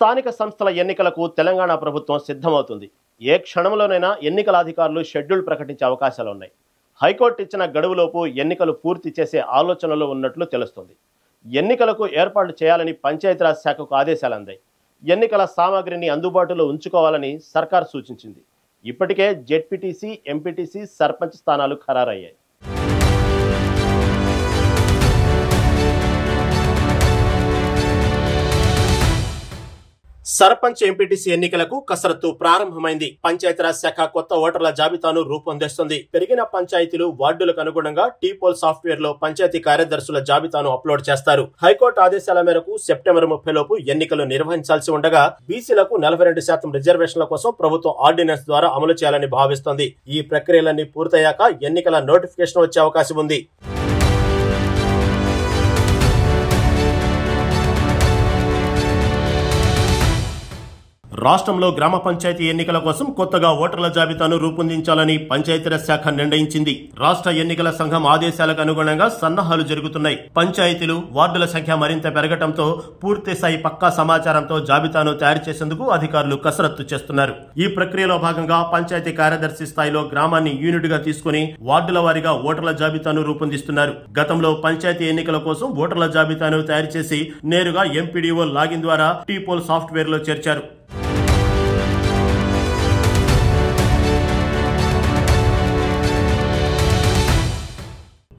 స్థానిక సంస్థల ఎన్నికలకు తెలంగాణ ప్రభుత్వం సిద్ధమవుతుంది. ఏ క్షణంలోనైనా ఎన్నికల అధికారులు షెడ్యూల్ ప్రకటించే అవకాశాలు ఉన్నాయి. హైకోర్టు ఇచ్చిన గడువులోపు ఎన్నికలు పూర్తి చేసే ఆలోచనలో ఉన్నట్లు తెలుస్తుంది. ఎన్నికలకు ఏర్పాట్లు చేయాలని పంచాయతీరాజ్ శాఖకు ఆదేశాలు అందాయి. ఎన్నికల సామాగ్రిని అందుబాటులో ఉంచుకోవాలని సర్కార్ సూచించింది. ఇప్పటికే జెడ్పీటీసీ, ఎంపీటీసీ, సర్పంచ్ స్థానాలు ఖరారయ్యాయి. సర్పంచ్, ఎంపీటీసీ ఎన్నికలకు కసరత్తు ప్రారంభమైంది. పంచాయతీరాజ్ శాఖ కొత్త ఓటర్ల జాబితాను రూపొందిస్తుంది. పెరిగిన పంచాయతీలు, వార్డులకు అనుగుణంగా టీపోల్ సాఫ్ట్వేర్ లో పంచాయతీ కార్యదర్శుల జాబితాను అప్లోడ్ చేస్తారు. హైకోర్టు ఆదేశాల మేరకు సెప్టెంబర్ 30 లోపు ఎన్నికలు నిర్వహించాల్సి ఉండగా బీసీలకు 42% రిజర్వేషన్ల కోసం ప్రభుత్వం ఆర్డినెన్స్ ద్వారా అమలు చేయాలని భావిస్తోంది. ఈ ప్రక్రియలన్నీ పూర్తయ్యాక ఎన్నికల నోటిఫికేషన్ వచ్చే అవకాశం ఉంది. రాష్ట్రంలో గ్రామ పంచాయతీ ఎన్నికల కోసం కొత్తగా ఓటర్ల జాబితాను రూపొందించాలని పంచాయతీరాజ్ శాఖ నిర్ణయించింది. రాష్ట్ర ఎన్నికల సంఘం ఆదేశాలకు అనుగుణంగా సన్నాహాలు జరుగుతున్నాయి. పంచాయతీలు, వార్డుల సంఖ్య మరింత పెరగడంతో పూర్తి స్థాయి పక్కా సమాచారంతో జాబితాను తయారు చేసేందుకు అధికారులు కసరత్తు చేస్తున్నారు. ఈ ప్రక్రియలో భాగంగా పంచాయతీ కార్యదర్శి స్థాయిలో గ్రామాన్ని యూనిట్ గా తీసుకుని వార్డుల వారీగా ఓటర్ల జాబితాను రూపొందిస్తున్నారు. గతంలో పంచాయతీ ఎన్నికల కోసం ఓటర్ల జాబితాను తయారు చేసి నేరుగా ఎంపీడీఓ లాగిన్ ద్వారా టీపోల్ సాఫ్ట్వేర్ లో చేర్చారు.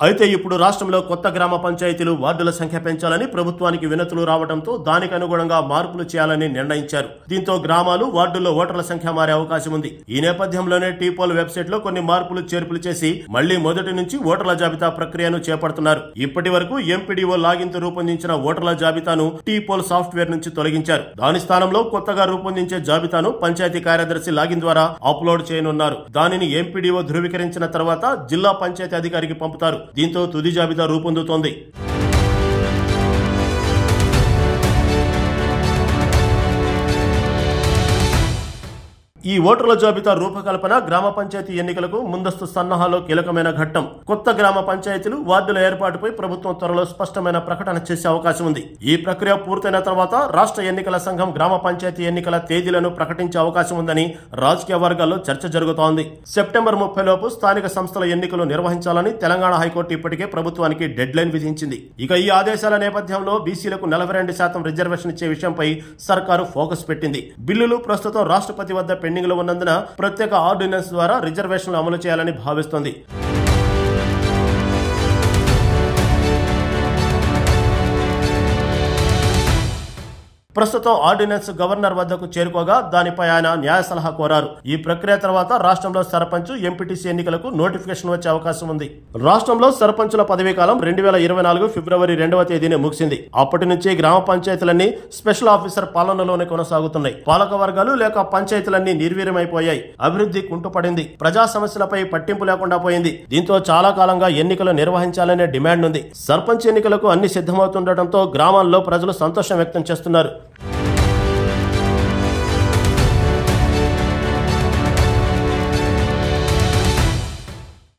అయితే ఇప్పుడు రాష్ట్రంలో కొత్త గ్రామ పంచాయతీలు, వార్డుల సంఖ్య పెంచాలని ప్రభుత్వానికి వినతులు రావడంతో దానికి అనుగుణంగా మార్పులు చేయాలని నిర్ణయించారు. దీంతో గ్రామాలు, వార్డుల్లో ఓటర్ల సంఖ్య మారే అవకాశం ఉంది. ఈ నేపథ్యంలోనే టీపోల్ వెబ్సైట్ లో కొన్ని మార్పులు, చేర్పులు చేసి మళ్లీ మొదటి నుంచి ఓటర్ల జాబితా ప్రక్రియను చేపడుతున్నారు. ఇప్పటి వరకు ఎంపీడీఓ లాగిన్ తో రూపొందించిన ఓటర్ల జాబితాను టీపోల్ సాఫ్ట్వేర్ నుంచి తొలగించారు. దాని స్థానంలో కొత్తగా రూపొందించే జాబితాను పంచాయతీ కార్యదర్శి లాగిన్ ద్వారా అప్లోడ్ చేయనున్నారు. దానిని ఎంపీడీఓ ధృవీకరించిన తర్వాత జిల్లా పంచాయతీ అధికారికి పంపుతారు. దీంతో తుది జాబితా రూపొందుతోంది. ఈ ఓటర్ల జాబితా రూపకల్పన గ్రామ పంచాయతీ ఎన్నికలకు ముందస్తు సన్నాహాల్లో కీలకమైన ఘట్టం. కొత్త గ్రామ పంచాయతీలు, వార్డుల ఏర్పాటుపై ప్రభుత్వం త్వరలో స్పష్టమైన ప్రకటన చేసే అవకాశం ఉంది. ఈ ప్రక్రియ పూర్తయిన తర్వాత రాష్ట్ర ఎన్నికల సంఘం గ్రామ పంచాయతీ ఎన్నికల తేదీలను ప్రకటించే అవకాశం ఉందని రాజకీయ వర్గాల్లో చర్చ జరుగుతోంది. సెప్టెంబర్ 30 లోపు స్థానిక సంస్థల ఎన్నికలు నిర్వహించాలని తెలంగాణ హైకోర్టు ఇప్పటికే ప్రభుత్వానికి డెడ్ లైన్ విధించింది. ఇక ఈ ఆదేశాల నేపథ్యంలో బీసీలకు 42% రిజర్వేషన్ ఇచ్చే విషయంపై సర్కారు ఫోకస్ పెట్టింది. బిల్లులు ప్రస్తుతం రాష్ట్రపతి వద్ద పెండింగ్ లో ఉన్నందున ప్రత్యేక ఆర్డినెన్స్ ద్వారా రిజర్వేషన్లు అమలు చేయాలని భావిస్తోంది. ప్రస్తుతం ఆర్డినెన్స్ గవర్నర్ వద్దకు చేరుకోగా దానిపై ఆయన న్యాయ సలహా కోరారు. ఈ ప్రక్రియ తర్వాత రాష్ట్రంలో సర్పంచ్, ఎంపీటీసీ ఎన్నికలకు నోటిఫికేషన్ వచ్చే అవకాశం ఉంది. రాష్ట్రంలో సర్పంచుల పదవీ కాలం 2024 ఫిబ్రవరి 2వ తేదీనే ముగిసింది. అప్పటి నుంచి గ్రామ పంచాయతీలన్నీ స్పెషల్ ఆఫీసర్ పాలనలోనే కొనసాగుతున్నాయి. పాలక వర్గాలు లేక పంచాయతీలన్నీ నిర్వీర్యమైపోయాయి. అభివృద్ధి కుంటుపడింది. ప్రజా సమస్యలపై పట్టింపు లేకుండా పోయింది. దీంతో చాలా కాలంగా ఎన్నికలు నిర్వహించాలనే డిమాండ్ ఉంది. సర్పంచ్ ఎన్నికలకు అన్ని సిద్ధమవుతుండటంతో గ్రామాల్లో ప్రజలు సంతోషం వ్యక్తం చేస్తున్నారు.